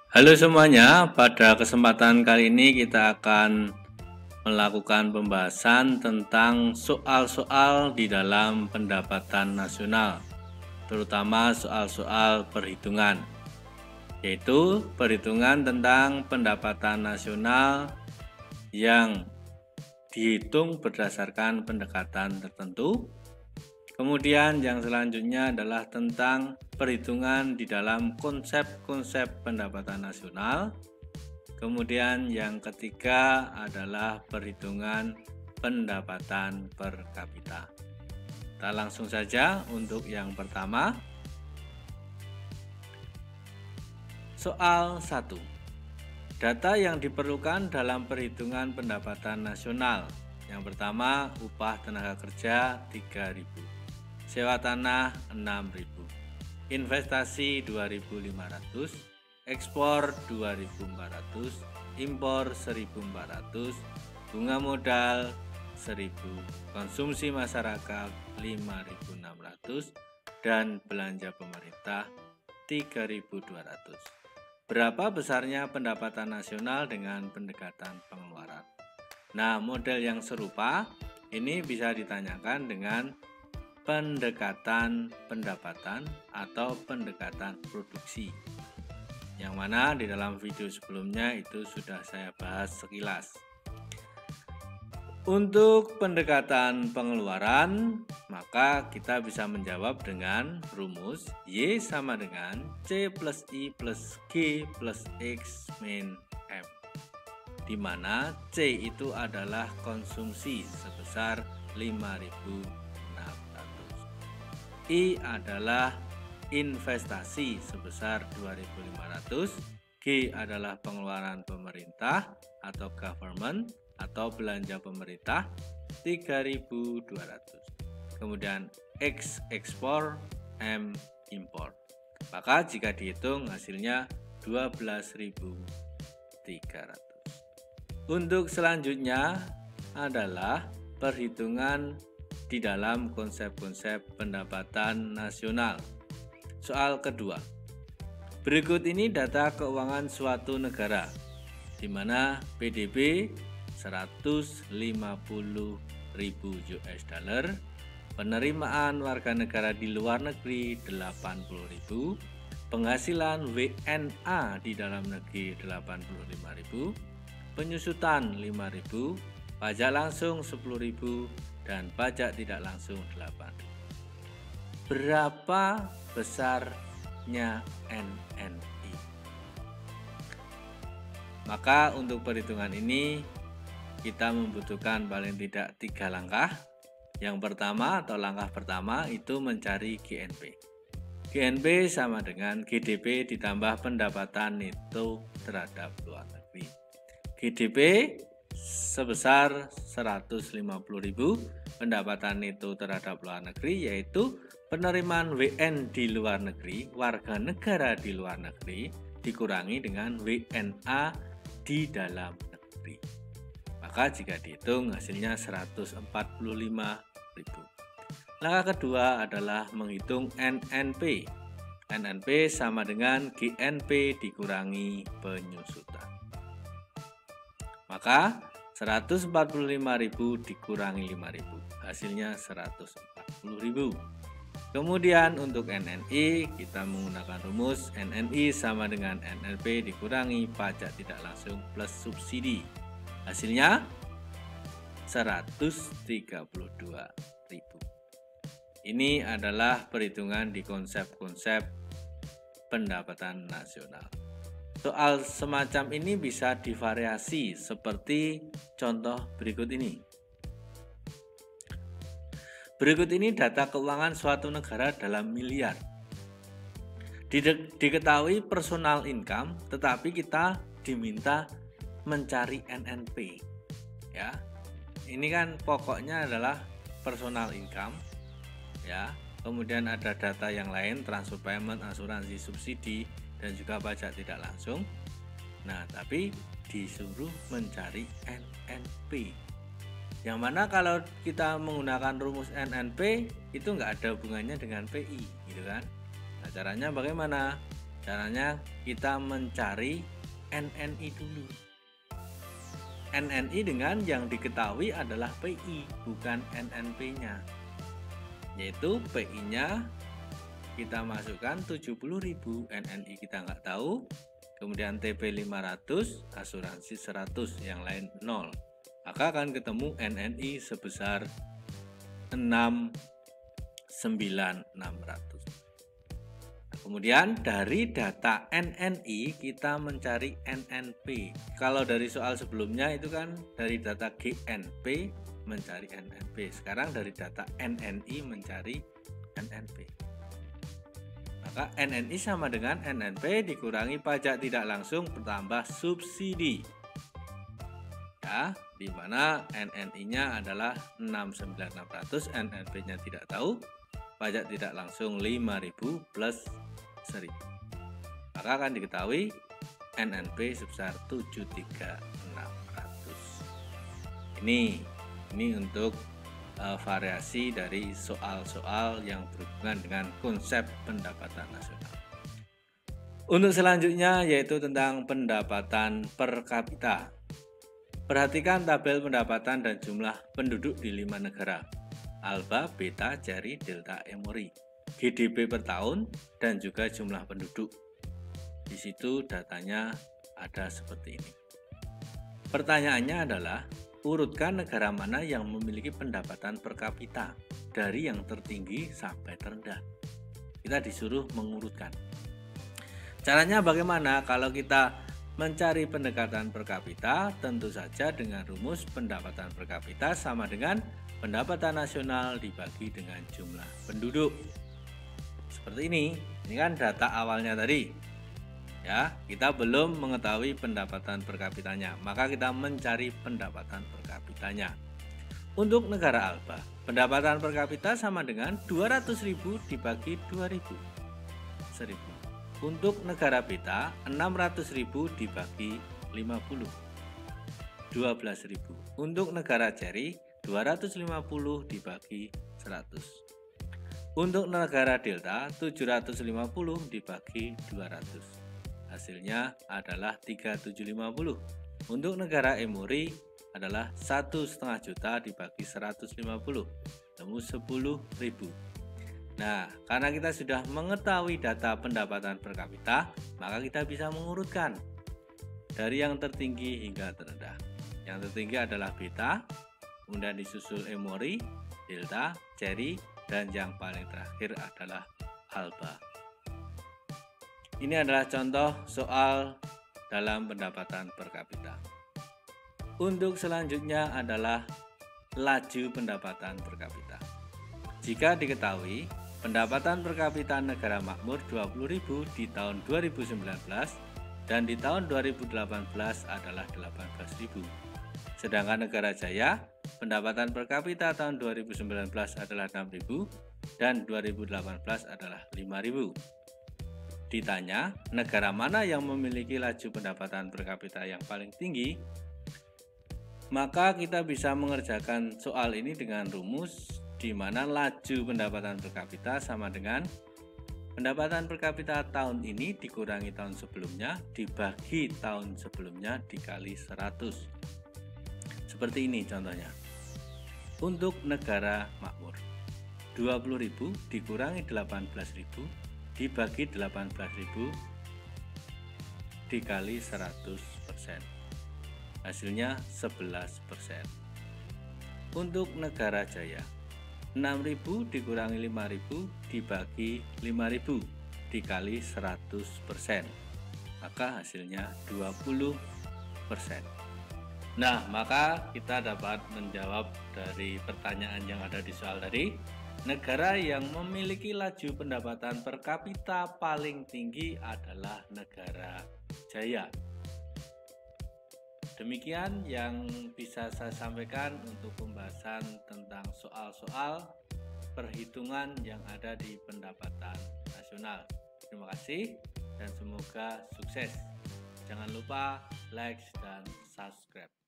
Halo semuanya, pada kesempatan kali ini kita akan melakukan pembahasan tentang soal-soal di dalam pendapatan nasional, terutama soal-soal perhitungan, yaitu perhitungan tentang pendapatan nasional yang dihitung berdasarkan pendekatan tertentu. Kemudian yang selanjutnya adalah tentang perhitungan di dalam konsep-konsep pendapatan nasional. Kemudian yang ketiga adalah perhitungan pendapatan per kapita. Kita langsung saja untuk yang pertama. Soal 1. Data yang diperlukan dalam perhitungan pendapatan nasional. Yang pertama, upah tenaga kerja 3.000. Sewa tanah 6.000, investasi 2.500, ekspor 2.400, impor 1.400, bunga modal 1.000, konsumsi masyarakat 5.600, dan belanja pemerintah 3.200. Berapa besarnya pendapatan nasional dengan pendekatan pengeluaran? Nah, model yang serupa ini bisa ditanyakan dengan pendekatan pendapatan atau pendekatan produksi, yang mana di dalam video sebelumnya itu sudah saya bahas sekilas. Untuk pendekatan pengeluaran, maka kita bisa menjawab dengan rumus Y sama dengan C plus I plus G plus X min M, di mana C itu adalah konsumsi sebesar 5.600, I adalah investasi sebesar 2.500, G adalah pengeluaran pemerintah atau government atau belanja pemerintah 3.200. Kemudian X ekspor, M impor. Maka jika dihitung hasilnya 12.300. Untuk selanjutnya adalah perhitungan di dalam konsep-konsep pendapatan nasional. Soal kedua. Berikut ini data keuangan suatu negara, di mana PDB 150.000 US dollar, penerimaan warga negara di luar negeri 80.000, penghasilan WNA di dalam negeri 85.000, penyusutan 5.000, pajak langsung 10.000, dan pajak tidak langsung 8.000. Berapa besarnya NNI? Maka untuk perhitungan ini kita membutuhkan paling tidak 3 langkah. Yang pertama atau langkah pertama itu mencari GNP. GNP sama dengan GDP ditambah pendapatan neto terhadap luar negeri. GDP sebesar 150.000, pendapatan neto terhadap luar negeri yaitu penerimaan WN di luar negeri, warga negara di luar negeri, dikurangi dengan WNA di dalam negeri. Maka jika dihitung hasilnya 145.000. Langkah kedua adalah menghitung NNP. NNP sama dengan GNP dikurangi penyusutan. Maka 145.000 dikurangi 5.000, hasilnya 140.000. Kemudian untuk NNI kita menggunakan rumus NNI sama dengan NNP dikurangi pajak tidak langsung plus subsidi. Hasilnya 132.000. Ini adalah perhitungan di konsep-konsep pendapatan nasional. Soal semacam ini bisa divariasi seperti contoh berikut ini. Berikut ini data keuangan suatu negara dalam miliar. Diketahui personal income, tetapi kita diminta mencari NNP. Ya, ini kan pokoknya adalah personal income. Ya, kemudian ada data yang lain, transfer payment, asuransi, subsidi, dan juga pajak tidak langsung. Nah, tapi disuruh mencari NNP. Yang mana kalau kita menggunakan rumus NNP itu nggak ada hubungannya dengan PI, gitu kan? Nah, caranya bagaimana? Caranya kita mencari NNI dulu. NNI dengan yang diketahui adalah PI, bukan NNP-nya. Yaitu PI-nya kita masukkan 70.000, NNI kita nggak tahu, kemudian TP 500, asuransi 100, yang lain 0. Maka akan ketemu NNI sebesar 69.600. Kemudian dari data NNI kita mencari NNP. Kalau dari soal sebelumnya itu kan dari data GNP mencari NNP. Sekarang dari data NNI mencari NNP. Maka NNI sama dengan NNP dikurangi pajak tidak langsung bertambah subsidi. Ya, di mana NNI-nya adalah 69.600, NNP-nya tidak tahu. Pajak tidak langsung 5.000 plus 1.000. Maka akan diketahui NNP sebesar 73.600. Ini untuk variasi dari soal-soal yang berhubungan dengan konsep pendapatan nasional. Untuk selanjutnya yaitu tentang pendapatan per kapita. Perhatikan tabel pendapatan dan jumlah penduduk di 5 negara. Alba, Beta, Ceri, Delta, Emory, GDP per tahun, dan juga jumlah penduduk. Di situ datanya ada seperti ini. Pertanyaannya adalah, urutkan negara mana yang memiliki pendapatan per kapita dari yang tertinggi sampai terendah. Kita disuruh mengurutkan. Caranya bagaimana? Kalau kita mencari pendekatan per kapita, tentu saja dengan rumus pendapatan per kapita sama dengan pendapatan nasional dibagi dengan jumlah penduduk. Seperti ini kan data awalnya tadi. Ya, kita belum mengetahui pendapatan per kapitanya, maka kita mencari pendapatan per kapitanya. Untuk negara Alba, pendapatan per kapita sama dengan 200.000 dibagi 2.000. 1.000. Untuk negara Beta, 600.000 dibagi 50. 12.000. Untuk negara Ceri, 250 dibagi 100. Untuk negara Delta, 750 dibagi 200. Hasilnya adalah 3.750. Untuk negara Emory adalah 1,5 juta dibagi 150. Temu 10.000. Nah, karena kita sudah mengetahui data pendapatan per kapita, maka kita bisa mengurutkan dari yang tertinggi hingga terendah. Yang tertinggi adalah Beta, kemudian disusul Emory, Delta, Ceri, dan yang paling terakhir adalah Alba. Ini adalah contoh soal dalam pendapatan per kapita. Untuk selanjutnya adalah laju pendapatan per kapita. Jika diketahui pendapatan per kapita negara makmur 20.000 di tahun 2019 dan di tahun 2018 adalah 18.000. Sedangkan negara jaya pendapatan per kapita tahun 2019 adalah 6.000 dan 2018 adalah 5.000. Ditanya, negara mana yang memiliki laju pendapatan per kapita yang paling tinggi? Maka kita bisa mengerjakan soal ini dengan rumus di mana laju pendapatan per kapita sama dengan pendapatan per kapita tahun ini dikurangi tahun sebelumnya dibagi tahun sebelumnya dikali 100. Seperti ini contohnya. Untuk negara makmur, 20.000 dikurangi 18.000 dibagi 18.000 dikali 100%. Hasilnya 11%. Untuk negara jaya, 6.000 dikurangi 5.000 dibagi 5.000 dikali 100%. Maka hasilnya 20%. Nah, maka kita dapat menjawab dari pertanyaan yang ada di soal tadi. Negara yang memiliki laju pendapatan per kapita paling tinggi adalah negara jaya. Demikian yang bisa saya sampaikan untuk pembahasan tentang soal-soal perhitungan yang ada di pendapatan nasional. Terima kasih dan semoga sukses. Jangan lupa like dan subscribe.